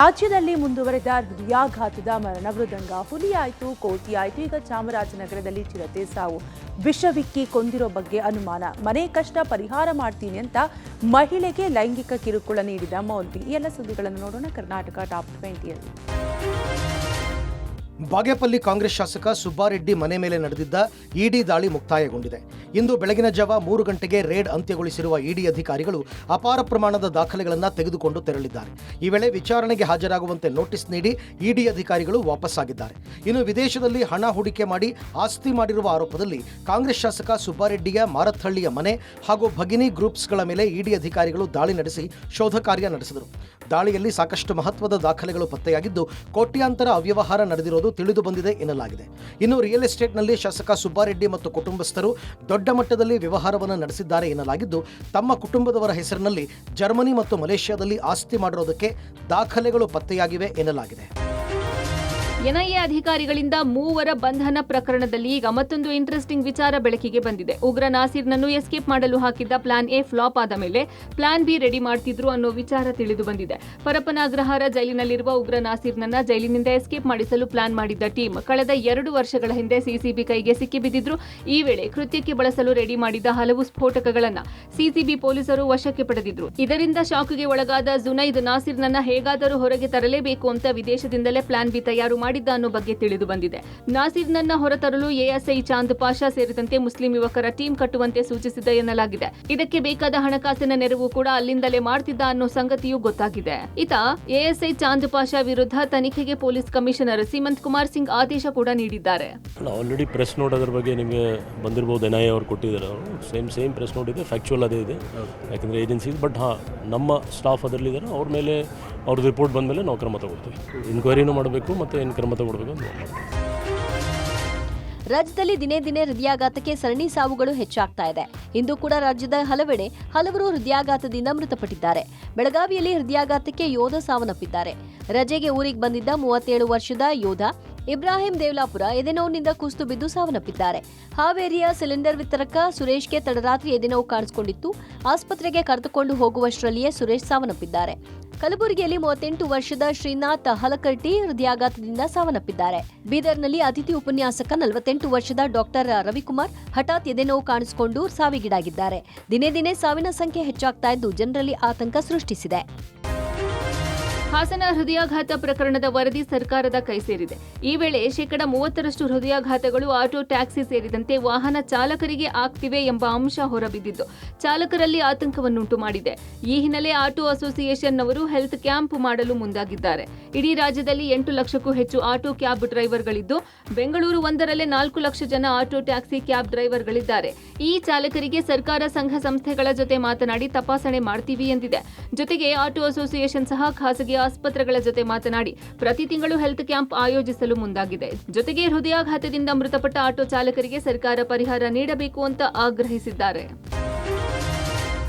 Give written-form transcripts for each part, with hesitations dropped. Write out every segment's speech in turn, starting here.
ರಾಜ್ಯದಲ್ಲಿ ಮುಂದುವರೆದ ಹೃದಯಾಘಾತದ ಮರಣ ಮೃದಂಗ. ಹುಲಿಯಾಯಿತು, ಕೋತಿಯಾಯಿತು, ಈಗ ಚಾಮರಾಜನಗರದಲ್ಲಿ ಚಿರತೆ ಸಾವು. ವಿಷವಿಕ್ಕಿ ಕೊಂದಿರೋ ಬಗ್ಗೆ ಅನುಮಾನ. ಮನೆ ಕಷ್ಟ ಪರಿಹಾರ ಮಾಡ್ತೀನಿ ಅಂತ ಮಹಿಳೆಗೆ ಲೈಂಗಿಕ ಕಿರುಕುಳ ನೀಡಿದ ಮೌಲ್ವಿ. ಈ ಎಲ್ಲ ಸುದ್ದಿಗಳನ್ನು ನೋಡೋಣ ಕರ್ನಾಟಕ ಟಾಪ್ 20ಯಲ್ಲಿ. ಬಾಗೇಪಲ್ಲಿ ಕಾಂಗ್ರೆಸ್ ಶಾಸಕ ಸುಬ್ಬಾರೆಡ್ಡಿ ಮನೆ ಮೇಲೆ ನಡೆದಿದ್ದ ಇಡಿ ದಾಳಿ ಮುಕ್ತಾಯಗೊಂಡಿದೆ. ಇಂದು ಬೆಳಗಿನ ಜಾವ 3 ಗಂಟೆಗೆ ರೇಡ್ ಅಂತ್ಯಗೊಳಿಸಿರುವ ಇಡಿ ಅಧಿಕಾರಿಗಳು ಅಪಾರ ಪ್ರಮಾಣದ ದಾಖಲೆಗಳನ್ನು ತೆಗೆದುಕೊಂಡು ತೆರಳಿದ್ದಾರೆ. ಈ ವೇಳೆ ವಿಚಾರಣೆಗೆ ಹಾಜರಾಗುವಂತೆ ನೋಟಿಸ್ ನೀಡಿ ಇಡಿ ಅಧಿಕಾರಿಗಳು ವಾಪಸ್ಸಾಗಿದ್ದಾರೆ. ಇನ್ನು ವಿದೇಶದಲ್ಲಿ ಹಣ ಹೂಡಿಕೆ ಮಾಡಿ ಆಸ್ತಿ ಮಾಡಿರುವ ಆರೋಪದಲ್ಲಿ ಕಾಂಗ್ರೆಸ್ ಶಾಸಕ ಸುಬ್ಬಾರೆಡ್ಡಿಯ ಮಾರತ್ಹಳ್ಳಿಯ ಮನೆ ಹಾಗೂ ಭಗಿನಿ ಗ್ರೂಪ್ಸ್ಗಳ ಮೇಲೆ ಇಡಿ ಅಧಿಕಾರಿಗಳು ದಾಳಿ ನಡೆಸಿ ಶೋಧ ಕಾರ್ಯ ನಡೆಸಿದರು. ದಾಳಿಯಲ್ಲಿ ಸಾಕಷ್ಟು ಮಹತ್ವದ ದಾಖಲೆಗಳು ಪತ್ತೆಯಾಗಿದ್ದು ಕೋಟ್ಯಾಂತರ ಅವ್ಯವಹಾರ ನಡೆದಿರೋದು ತಿಳಿದು ಬಂದಿದೆ ಎನ್ನಲಾಗಿದೆ. ಇನ್ನು ರಿಯಲ್ ಎಸ್ಟೇಟ್ನಲ್ಲಿ ಶಾಸಕ ಸುಬ್ಬಾರೆಡ್ಡಿ ಮತ್ತು ಕುಟುಂಬಸ್ಥರು ದೊಡ್ಡ ಮಟ್ಟದಲ್ಲಿ ವ್ಯವಹಾರವನ್ನು ನಡೆಸಿದ್ದಾರೆ ಎನ್ನಲಾಗಿದ್ದು ತಮ್ಮ ಕುಟುಂಬದವರ ಹೆಸರಿನಲ್ಲಿ ಜರ್ಮನಿ ಮತ್ತು ಮಲೇಷ್ಯಾದಲ್ಲಿ ಆಸ್ತಿ ಮಾಡಿರೋದಕ್ಕೆ ದಾಖಲೆಗಳು ಪತ್ತೆಯಾಗಿವೆ ಎನ್ನಲಾಗಿದೆ. ಎನ್ಐಎ ಅಧಿಕಾರಿಗಳಿಂದ 3 ಬಂಧನ ಪ್ರಕರಣದಲ್ಲಿ ಈಗ ಮತ್ತೊಂದು ಇಂಟ್ರೆಸ್ಟಿಂಗ್ ವಿಚಾರ ಬೆಳಕಿಗೆ ಬಂದಿದೆ. ಉಗ್ರ ನಾಸೀರ್ನನ್ನು ಎಸ್ಕೇಪ್ ಮಾಡಲು ಹಾಕಿದ್ದ ಪ್ಲಾನ್ ಎ ಫ್ಲಾಪ್ ಆದ ಮೇಲೆ ಪ್ಲಾನ್ ಬಿ ರೆಡಿ ಮಾಡ್ತಿದ್ರು ಅನ್ನೋ ವಿಚಾರ ತಿಳಿದು ಬಂದಿದೆ. ಪರಪ್ಪನ ಅಗ್ರಹಾರ ಜೈಲಿನಲ್ಲಿರುವ ಉಗ್ರ ನಾಸೀರ್ನನ್ನ ಜೈಲಿನಿಂದ ಎಸ್ಕೇಪ್ ಮಾಡಿಸಲು ಪ್ಲಾನ್ ಮಾಡಿದ್ದ ಟೀಮ್ ಕಳೆದ 2 ವರ್ಷಗಳ ಹಿಂದೆ ಸಿಸಿಬಿ ಕೈಗೆ ಸಿಕ್ಕಿಬಿದ್ದಿದ್ರು. ಈ ವೇಳೆ ಕೃತ್ಯಕ್ಕೆ ಬಳಸಲು ರೆಡಿ ಮಾಡಿದ್ದ ಹಲವು ಸ್ಫೋಟಕಗಳನ್ನ ಸಿಸಿಬಿ ಪೊಲೀಸರು ವಶಕ್ಕೆ ಪಡೆದಿದ್ರು. ಇದರಿಂದ ಶಾಕ್ಗೆ ಒಳಗಾದ ಜುನೈದ್ ನಾಸೀರ್ನನ್ನ ಹೇಗಾದರೂ ಹೊರಗೆ ತರಲೇಬೇಕು ಅಂತ ವಿದೇಶದಿಂದಲೇ ಪ್ಲಾನ್ ಬಿ ತಯಾರು ಮಾಡಿದ್ದ ಅನ್ನೋ ಬಗ್ಗೆ ತಿಳಿದು ಬಂದಿದೆ. ನಾಸೀರ್ನನ್ನ ಹೊರತರಲು ಎಎಸ್ಐ ಚಾಂದ್ ಪಾಷಾ ಸೇರಿದಂತೆ ಮುಸ್ಲಿಂ ಯುವಕರ ಟೀಮ್ ಕಟ್ಟುವಂತೆ ಸೂಚಿಸಿದೆ ಎನ್ನಲಾಗಿದೆ. ಇದಕ್ಕೆ ಬೇಕಾದ ಹಣಕಾಸಿನ ನೆರವು ಕೂಡ ಅಲ್ಲಿಂದಲೇ ಮಾಡ್ತಿದ್ದ ಅನ್ನೋ ಸಂಗತಿಯೂ ಗೊತ್ತಾಗಿದೆ. ಇತ ಎಎಸ್ಐ ಚಾಂದ್ ಪಾಷಾ ವಿರುದ್ಧ ತನಿಖೆಗೆ ಪೊಲೀಸ್ ಕಮಿಷನರ್ ಸೀಮಂತ್ ಕುಮಾರ್ ಸಿಂಗ್ ಆದೇಶ ಕೂಡ ನೀಡಿದ್ದಾರೆ. ಆಲ್ರೆಡಿ ಪ್ರೆಸ್ ನೋಟ್ ಅದರ ಬಗ್ಗೆ ನಿಮಗೆ ಬಂದಿರಬಹುದು. ಎನ್ಐಎ ಅವರು ಕೊಟ್ಟಿದ್ದಾರೆ. ಸೇಮ್ ಪ್ರೆಸ್ ನೋಟ್ ಇದೆ, ಫ್ಯಾಕ್ಚುಯಲ್ ಅದೇ ಇದೆ. ಯಾಕಂದರೆ ಏಜೆನ್ಸಿ ಬಟ್ ನಮ್ಮ ಸ್ಟಾಫ್ ಅದರಲ್ಲಿದ್ದಾರೆ. ಅವ್ರ ಮೇಲೆ ಅವ್ರದ್ದು ರಿಪೋರ್ಟ್ ಬಂದ ಮೇಲೆ ನಾವು ಕ್ರಮ ತಗೊಳ್ತೀವಿ. ಇನ್ಕ್ವೈರಿನೂ ಮಾಡಬೇಕು ಮತ್ತು ಏನು ಕ್ರಮ ತಗೊಳ್ಬೇಕು ಅಂತ ಮಾಡ್ತೀವಿ. ರಾಜ್ಯದಲ್ಲಿ ದಿನೇ ದಿನೇ ಹೃದಯಾಘಾತಕ್ಕೆ ಸರಣಿ ಸಾವುಗಳು ಹೆಚ್ಚಾಗ್ತಾ ಇದೆ. ಇಂದು ಕೂಡ ರಾಜ್ಯದ ಹಲವೆಡೆ ಹಲವರು ಹೃದಯಾಘಾತದಿಂದ ಮೃತಪಟ್ಟಿದ್ದಾರೆ. ಬೆಳಗಾವಿಯಲ್ಲಿ ಹೃದಯಾಘಾತಕ್ಕೆ ಯೋಧ ಸಾವನ್ನಪ್ಪಿದ್ದಾರೆ. ರಜೆಗೆ ಊರಿಗೆ ಬಂದಿದ್ದ 37 ವರ್ಷದ ಯೋಧ ಇಬ್ರಾಹಿಂ ದೇವ್ಲಾಪುರ ಎದೆನೋವಿನಿಂದ ಕುಸಿದು ಬಿದ್ದು ಸಾವನ್ನಪ್ಪಿದ್ದಾರೆ. ಹಾವೇರಿಯ ಸಿಲಿಂಡರ್ ವಿತರಕ ಸುರೇಶ್ಗೆ ತಡರಾತ್ರಿ ಎದೆನೋವು ಕಾಣಿಸಿಕೊಂಡಿತ್ತು. ಆಸ್ಪತ್ರೆಗೆ ಕರೆದುಕೊಂಡು ಹೋಗುವಷ್ಟರಲ್ಲಿಯೇ ಸುರೇಶ್ ಸಾವನ್ನಪ್ಪಿದ್ದಾರೆ. ಕಲಬುರಗಿಯಲ್ಲಿ 38 ವರ್ಷದ ಶ್ರೀನಾಥ್ ಹಲಕರ್ಟಿ ಹೃದಯಾಘಾತದಿಂದ ಸಾವನ್ನಪ್ಪಿದ್ದಾರೆ. ಬೀದರ್ನಲ್ಲಿ ಅತಿಥಿ ಉಪನ್ಯಾಸಕ 48 ವರ್ಷದ ಡಾಕ್ಟರ್ ರವಿಕುಮಾರ್ ಹಠಾತ್ ಎದೆನೋವು ಕಾಣಿಸಿಕೊಂಡು ಸಾವಿಗೀಡಾಗಿದ್ದಾರೆ. ದಿನೇ ದಿನೇ ಸಾವಿನ ಸಂಖ್ಯೆ ಹೆಚ್ಚಾಗ್ತಾ ಇದ್ದು ಜನರಲ್ಲಿ ಆತಂಕ ಸೃಷ್ಟಿಸಿದೆ. ಹಾಸನ ಹೃದಯಾಘಾತ ಪ್ರಕರಣದ ವರದಿ ಸರ್ಕಾರದ ಕೈ ಸೇರಿದೆ. ಈ ವೇಳೆ 30% ಹೃದಯಾಘಾತಗಳು ಆಟೋ ಟ್ಯಾಕ್ಸಿ ಸೇರಿದಂತೆ ವಾಹನ ಚಾಲಕರಿಗೆ ಆಗ್ತಿವೆ ಎಂಬ ಅಂಶ ಹೊರಬಿದ್ದಿದ್ದು ಚಾಲಕರಲ್ಲಿ ಆತಂಕವನ್ನುಂಟು ಮಾಡಿದೆ. ಈ ಹಿನ್ನೆಲೆ ಆಟೋ ಅಸೋಸಿಯೇಷನ್ನವರು ಹೆಲ್ತ್ ಕ್ಯಾಂಪ್ ಮಾಡಲು ಮುಂದಾಗಿದ್ದಾರೆ. ಇಡೀ ರಾಜ್ಯದಲ್ಲಿ 8 ಲಕ್ಷಕ್ಕೂ ಹೆಚ್ಚು ಆಟೋ ಕ್ಯಾಬ್ ಡ್ರೈವರ್ಗಳಿದ್ದು ಬೆಂಗಳೂರು ಒಂದರಲ್ಲೇ 4 ಲಕ್ಷ ಜನ ಆಟೋ ಟ್ಯಾಕ್ಸಿ ಕ್ಯಾಬ್ ಡ್ರೈವರ್ಗಳಿದ್ದಾರೆ. ಈ ಚಾಲಕರಿಗೆ ಸರ್ಕಾರ ಸಂಘ ಸಂಸ್ಥೆಗಳ ಜೊತೆ ಮಾತನಾಡಿ ತಪಾಸಣೆ ಮಾಡ್ತೀವಿ ಎಂದಿದೆ. ಜೊತೆಗೆ ಆಟೋ ಅಸೋಸಿಯೇಷನ್ ಸಹ ಖಾಸಗಿ ಆಸ್ಪತ್ರೆಗಳ ಜೊತೆ ಮಾತನಾಡಿ ಪ್ರತಿ ತಿಂಗಳು ಹೆಲ್ತ್ ಕ್ಯಾಂಪ್ ಆಯೋಜಿಸಲು ಮುಂದಾಗಿದೆ. ಜೊತೆಗೆ ಹೃದಯಾಘಾತದಿಂದ ಮೃತಪಟ್ಟ ಆಟೋ ಚಾಲಕರಿಗೆ ಸರ್ಕಾರ ಪರಿಹಾರ ನೀಡಬೇಕು ಅಂತ ಆಗ್ರಹಿಸಿದ್ದಾರೆ.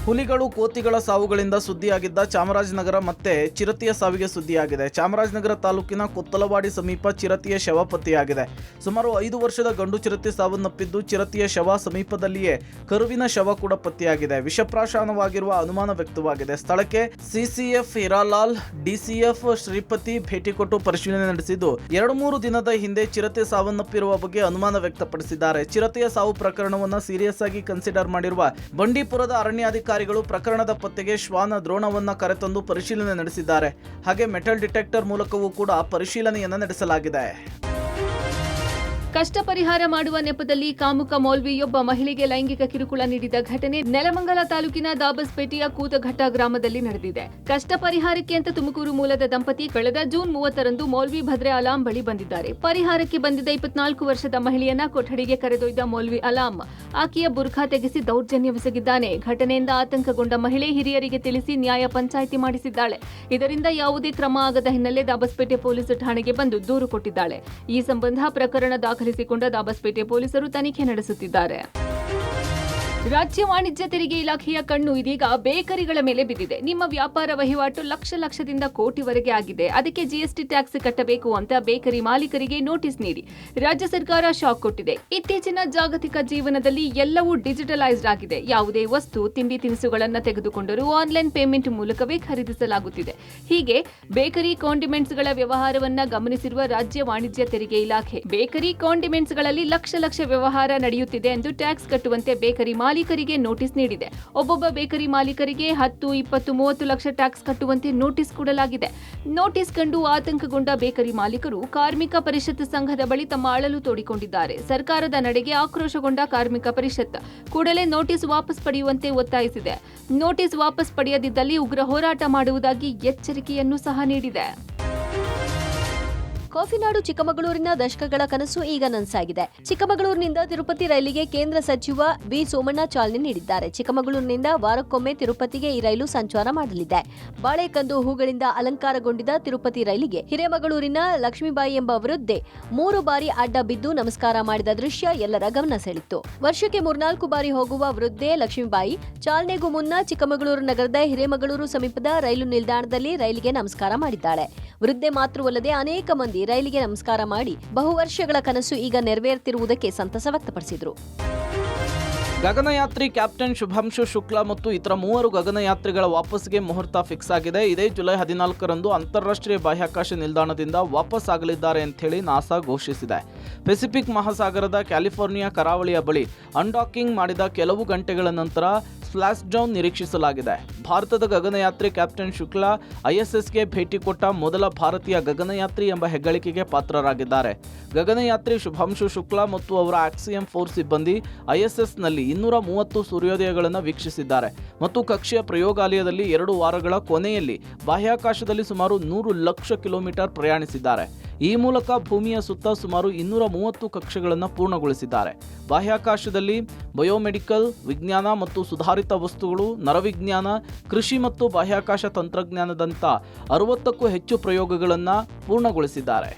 ಹುಲಿಗಳು ಕೋತಿಗಳ ಸಾವುಗಳಿಂದ ಸುದ್ದಿಯಾಗಿದ್ದ ಚಾಮರಾಜನಗರ ಮತ್ತೆ ಚಿರತೆಯ ಸಾವಿಗೆ ಸುದ್ದಿಯಾಗಿದೆ. ಚಾಮರಾಜನಗರ ತಾಲೂಕಿನ ಕೊತ್ತಲವಾಡಿ ಸಮೀಪ ಚಿರತೆಯ ಶವ ಪತ್ತೆಯಾಗಿದೆ. ಸುಮಾರು 5 ವರ್ಷದ ಗಂಡು ಚಿರತೆ ಸಾವನ್ನಪ್ಪಿದ್ದು ಚಿರತೆಯ ಶವ ಸಮೀಪದಲ್ಲಿಯೇ ಕರುವಿನ ಶವ ಕೂಡ ಪತ್ತೆಯಾಗಿದೆ. ವಿಷಪ್ರಾಶನವಾಗಿರುವ ಅನುಮಾನ ವ್ಯಕ್ತವಾಗಿದೆ. ಸ್ಥಳಕ್ಕೆ ಸಿಸಿಎಫ್ ಹಿರಾಲಾಲ್, ಡಿಸಿಎಫ್ ಶ್ರೀಪತಿ ಭೇಟಿ ಕೊಟ್ಟು ಪರಿಶೀಲನೆ ನಡೆಸಿದ್ದು 2-3 ದಿನದ ಹಿಂದೆ ಚಿರತೆ ಸಾವನ್ನಪ್ಪಿರುವ ಬಗ್ಗೆ ಅನುಮಾನ ವ್ಯಕ್ತಪಡಿಸಿದ್ದಾರೆ. ಚಿರತೆಯ ಸಾವು ಪ್ರಕರಣವನ್ನು ಸೀರಿಯಸ್ ಆಗಿ ಕನ್ಸಿಡರ್ ಮಾಡಿರುವ ಬಂಡೀಪುರದ ಅರಣ್ಯಾಧಿಕಾರಿ ಪ್ರಕರಣದ ಪತ್ತೆಗೆ ಶ್ವಾನ ದ್ರೋಣವನ್ನ ಕರೆತಂದು ಪರಿಶೀಲನೆ ನಡೆಸಿದ್ದಾರೆ. ಹಾಗೆ ಮೆಟಲ್ ಡಿಟೆಕ್ಟರ್ ಮೂಲಕವೂ ಕೂಡ ಪರಿಶೀಲನೆಯನ್ನ ನಡೆಸಲಾಗಿದೆ. ಕಷ್ಟ ಪರಿಹಾರ ಮಾಡುವ ನೆಪದಲ್ಲಿ ಕಾಮುಕ ಮೌಲ್ವಿಯೊಬ್ಬ ಮಹಿಳೆಗೆ ಲೈಂಗಿಕ ಕಿರುಕುಳ ನೀಡಿದ ಘಟನೆ ನೆಲಮಂಗಲ ತಾಲೂಕಿನ ದಾಬಸ್ಪೇಟೆಯ ಕೂತಘಟ್ಟ ಗ್ರಾಮದಲ್ಲಿ ನಡೆದಿದೆ. ಕಷ್ಟ ಪರಿಹಾರಕ್ಕೆ ಅಂತ ತುಮಕೂರು ಮೂಲದ ದಂಪತಿ ಕಳೆದ ಜೂನ್ 30ರಂದು ಮೌಲ್ವಿ ಭದ್ರೆ ಅಲಾಂ ಬಳಿ ಬಂದಿದ್ದಾರೆ. ಪರಿಹಾರಕ್ಕೆ ಬಂದಿದ್ದ 24 ವರ್ಷದ ಮಹಿಳೆಯನ್ನ ಕೊಠಡಿಗೆ ಕರೆದೊಯ್ದ ಮೌಲ್ವಿ ಅಲಾಂ ಆಕೆಯ ಬುರ್ಖಾ ತೆಗೆಸಿ ದೌರ್ಜನ್ಯವೆಸಗಿದ್ದಾನೆ. ಘಟನೆಯಿಂದ ಆತಂಕಗೊಂಡ ಮಹಿಳೆ ಹಿರಿಯರಿಗೆ ತಿಳಿಸಿ ನ್ಯಾಯ ಪಂಚಾಯಿತಿ ಮಾಡಿಸಿದ್ದಾಳೆ. ಇದರಿಂದ ಯಾವುದೇ ಕ್ರಮ ಆಗದ ಹಿನ್ನೆಲೆ ದಾಬಸ್ಪೇಟೆ ಪೊಲೀಸ್ ಠಾಣೆಗೆ ಬಂದು ದೂರು ಕೊಟ್ಟಿದ್ದಾಳೆ. ಈ ಸಂಬಂಧ ಪ್ರಕರಣ ದಾಖಲಿಸಿಕೊಂಡ ದಾಬಸ್ಪೇಟೆ ಪೊಲೀಸರು ತನಿಖೆ ನಡೆಸುತ್ತಿದ್ದಾರೆ. ರಾಜ್ಯ ವಾಣಿಜ್ಯ ತೆರಿಗೆ ಇಲಾಖೆಯ ಕಣ್ಣು ಇದೀಗ ಬೇಕರಿಗಳ ಮೇಲೆ ಬಿದ್ದಿದೆ. ನಿಮ್ಮ ವ್ಯಾಪಾರ ವಹಿವಾಟು ಲಕ್ಷದಿಂದ ಕೋಟಿವರೆಗೆ ಆಗಿದೆ, ಅದಕ್ಕೆ ಜಿಎಸ್ಟಿ ಟ್ಯಾಕ್ಸ್ ಕಟ್ಟಬೇಕು ಅಂತ ಬೇಕರಿ ಮಾಲೀಕರಿಗೆ ನೋಟಿಸ್ ನೀಡಿ ರಾಜ್ಯ ಸರ್ಕಾರ ಶಾಕ್ ಕೊಟ್ಟಿದೆ. ಇತ್ತೀಚಿನ ಜಾಗತಿಕ ಜೀವನದಲ್ಲಿ ಎಲ್ಲವೂ ಡಿಜಿಟಲೈಸ್ಡ್ ಆಗಿದೆ. ಯಾವುದೇ ವಸ್ತು ತಿಂಡಿ ತಿನಿಸುಗಳನ್ನು ತೆಗೆದುಕೊಂಡರೂ ಆನ್ಲೈನ್ ಪೇಮೆಂಟ್ ಮೂಲಕವೇ ಖರೀದಿಸಲಾಗುತ್ತಿದೆ. ಹೀಗೆ ಬೇಕರಿ ಕಾಂಡಿಮೆಂಟ್ಸ್ಗಳ ವ್ಯವಹಾರವನ್ನ ಗಮನಿಸಿರುವ ರಾಜ್ಯ ವಾಣಿಜ್ಯ ತೆರಿಗೆ ಇಲಾಖೆ ಬೇಕರಿ ಕಾಂಡಿಮೆಂಟ್ಸ್ಗಳಲ್ಲಿ ಲಕ್ಷ ವ್ಯವಹಾರ ನಡೆಯುತ್ತಿದೆ ಎಂದು ಟ್ಯಾಕ್ಸ್ ಕಟ್ಟುವಂತೆ ಬೇಕರಿ ಮಾಲೀಕರಿಗೆ ನೋಟಿಸ್ ನೀಡಿದೆ. ಒಬ್ಬೊಬ್ಬ ಬೇಕರಿ ಮಾಲೀಕರಿಗೆ 10, 20, 30 ಲಕ್ಷ ಟ್ಯಾಕ್ಸ್ ಕಟ್ಟುವಂತೆ ನೋಟಿಸ್ ಕೊಡಲಾಗಿದೆ. ನೋಟಿಸ್ ಕಂಡು ಆತಂಕಗೊಂಡ ಬೇಕರಿ ಮಾಲೀಕರು ಕಾರ್ಮಿಕ ಪರಿಷತ್ ಸಂಘದ ಬಳಿ ತಮ್ಮ ಅಳಲು ತೋಡಿಕೊಂಡಿದ್ದಾರೆ. ಸರ್ಕಾರದ ನಡೆಗೆ ಆಕ್ರೋಶಗೊಂಡ ಕಾರ್ಮಿಕ ಪರಿಷತ್ ಕೂಡಲೇ ನೋಟಿಸ್ ವಾಪಸ್ ಪಡೆಯುವಂತೆ ಒತ್ತಾಯಿಸಿದೆ. ನೋಟಿಸ್ ವಾಪಸ್ ಪಡೆಯದಿದ್ದಲ್ಲಿ ಉಗ್ರ ಹೋರಾಟ ಮಾಡುವುದಾಗಿ ಎಚ್ಚರಿಕೆಯನ್ನು ಸಹ ನೀಡಿದೆ. ಕಾಫಿನಾಡು ಚಿಕ್ಕಮಗಳೂರಿನ ದಶಕಗಳ ಕನಸು ಈಗ ನನಸಾಗಿದೆ. ಚಿಕ್ಕಮಗಳೂರಿನಿಂದ ತಿರುಪತಿ ರೈಲಿಗೆ ಕೇಂದ್ರ ಸಚಿವ ಬಿ ಸೋಮಣ್ಣ ಚಾಲನೆ ನೀಡಿದ್ದಾರೆ. ಚಿಕ್ಕಮಗಳೂರಿನಿಂದ ವಾರಕ್ಕೊಮ್ಮೆ ತಿರುಪತಿಗೆ ಈ ರೈಲು ಸಂಚಾರ ಮಾಡಲಿದೆ. ಬಾಳೆಕಂದು ಹೂಗಳಿಂದ ಅಲಂಕಾರಗೊಂಡಿದ್ದ ತಿರುಪತಿ ರೈಲಿಗೆ ಹಿರೇಮಗಳೂರಿನ ಲಕ್ಷ್ಮೀಬಾಯಿ ಎಂಬ ವೃದ್ಧೆ 3 ಬಾರಿ ಅಡ್ಡ ಬಿದ್ದು ನಮಸ್ಕಾರ ಮಾಡಿದ ದೃಶ್ಯ ಎಲ್ಲರ ಗಮನ ಸೆಳೆಯಿತು. ವರ್ಷಕ್ಕೆ 3-4 ಬಾರಿ ಹೋಗುವ ವೃದ್ಧೆ ಲಕ್ಷ್ಮೀಬಾಯಿ ಚಾಲನೆಗೂ ಮುನ್ನ ಚಿಕ್ಕಮಗಳೂರು ನಗರದ ಹಿರೇಮಗಳೂರು ಸಮೀಪದ ರೈಲು ನಿಲ್ದಾಣದಲ್ಲಿ ರೈಲಿಗೆ ನಮಸ್ಕಾರ ಮಾಡಿದ್ದಾಳೆ. ವೃದ್ಧೆ ಮಾತ್ರವಲ್ಲದೆ ಅನೇಕ ಮಂದಿ ರೈಲಿಗೆ ನಮಸ್ಕಾರ ಮಾಡಿ ಬಹುವರ್ಷಗಳ ಕನಸು ಈಗ ನೆರವೇರುತ್ತಿರುವುದಕ್ಕೆ ಸಂತಸ ವ್ಯಕ್ತಪಡಿಸಿದರು. ಗಗನಯಾತ್ರಿ ಕ್ಯಾಪ್ಟನ್ ಶುಭಾಂಶು ಶುಕ್ಲಾ ಮತ್ತು ಇತರ 3 ಗಗನಯಾತ್ರಿಗಳ ವಾಪಸ್ಸಿಗೆ ಮುಹೂರ್ತ ಫಿಕ್ಸ್ ಆಗಿದೆ. ಇದೇ ಜುಲೈ 14ರಂದು ಅಂತಾರಾಷ್ಟ್ರೀಯ ಬಾಹ್ಯಾಕಾಶ ನಿಲ್ದಾಣದಿಂದ ವಾಪಸ್ ಆಗಲಿದ್ದಾರೆ ಅಂತ ಹೇಳಿ ನಾಸಾ ಘೋಷಿಸಿದೆ. ಪೆಸಿಫಿಕ್ ಮಹಾಸಾಗರದ ಕ್ಯಾಲಿಫೋರ್ನಿಯಾ ಕರಾವಳಿಯ ಬಳಿ ಅನ್ಡಾಕಿಂಗ್ ಮಾಡಿದ ಕೆಲವು ಗಂಟೆಗಳ ನಂತರ ಸ್ಪ್ಲಾಶ್ ಡೌನ್ ನಿರೀಕ್ಷಿಸಲಾಗಿದೆ. ಭಾರತದ ಗಗನಯಾತ್ರಿ ಕ್ಯಾಪ್ಟನ್ ಶುಕ್ಲಾ ಐಎಸ್ಎಸ್ಗೆ ಭೇಟಿ ಕೊಟ್ಟ ಮೊದಲ ಭಾರತೀಯ ಗಗನಯಾತ್ರಿ ಎಂಬ ಹೆಗ್ಗಳಿಕೆಗೆ ಪಾತ್ರರಾಗಿದ್ದಾರೆ. ಗಗನಯಾತ್ರಿ ಶುಭಾಂಶು ಶುಕ್ಲಾ ಮತ್ತು ಅವರ ಆಕ್ಸಿಯಂ 4 ಸಿಬ್ಬಂದಿ ಐಎಸ್ಎಸ್ನಲ್ಲಿ 230 ಸೂರ್ಯೋದಯಗಳನ್ನು ವೀಕ್ಷಿಸಿದ್ದಾರೆ ಮತ್ತು ಕಕ್ಷೆಯ ಪ್ರಯೋಗಾಲಯದಲ್ಲಿ 2 ವಾರಗಳ ಕೊನೆಯಲ್ಲಿ ಬಾಹ್ಯಾಕಾಶದಲ್ಲಿ ಸುಮಾರು 100 ಲಕ್ಷ ಕಿಲೋಮೀಟರ್ ಪ್ರಯಾಣಿಸಿದ್ದಾರೆ. ಈ ಮೂಲಕ ಭೂಮಿಯ ಸುತ್ತ ಸುಮಾರು 230 ಕಕ್ಷೆಗಳನ್ನು ಪೂರ್ಣಗೊಳಿಸಿದ್ದಾರೆ. ಬಾಹ್ಯಾಕಾಶದಲ್ಲಿ ಬಯೋಮೆಡಿಕಲ್, ವಿಜ್ಞಾನ ಮತ್ತು ಸುಧಾರಿತ ವಸ್ತುಗಳು, ನರವಿಜ್ಞಾನ, ಕೃಷಿ ಮತ್ತು ಬಾಹ್ಯಾಕಾಶ ತಂತ್ರಜ್ಞಾನದಂಥ 60ಕ್ಕೂ ಹೆಚ್ಚು ಪ್ರಯೋಗಗಳನ್ನು ಪೂರ್ಣಗೊಳಿಸಿದ್ದಾರೆ.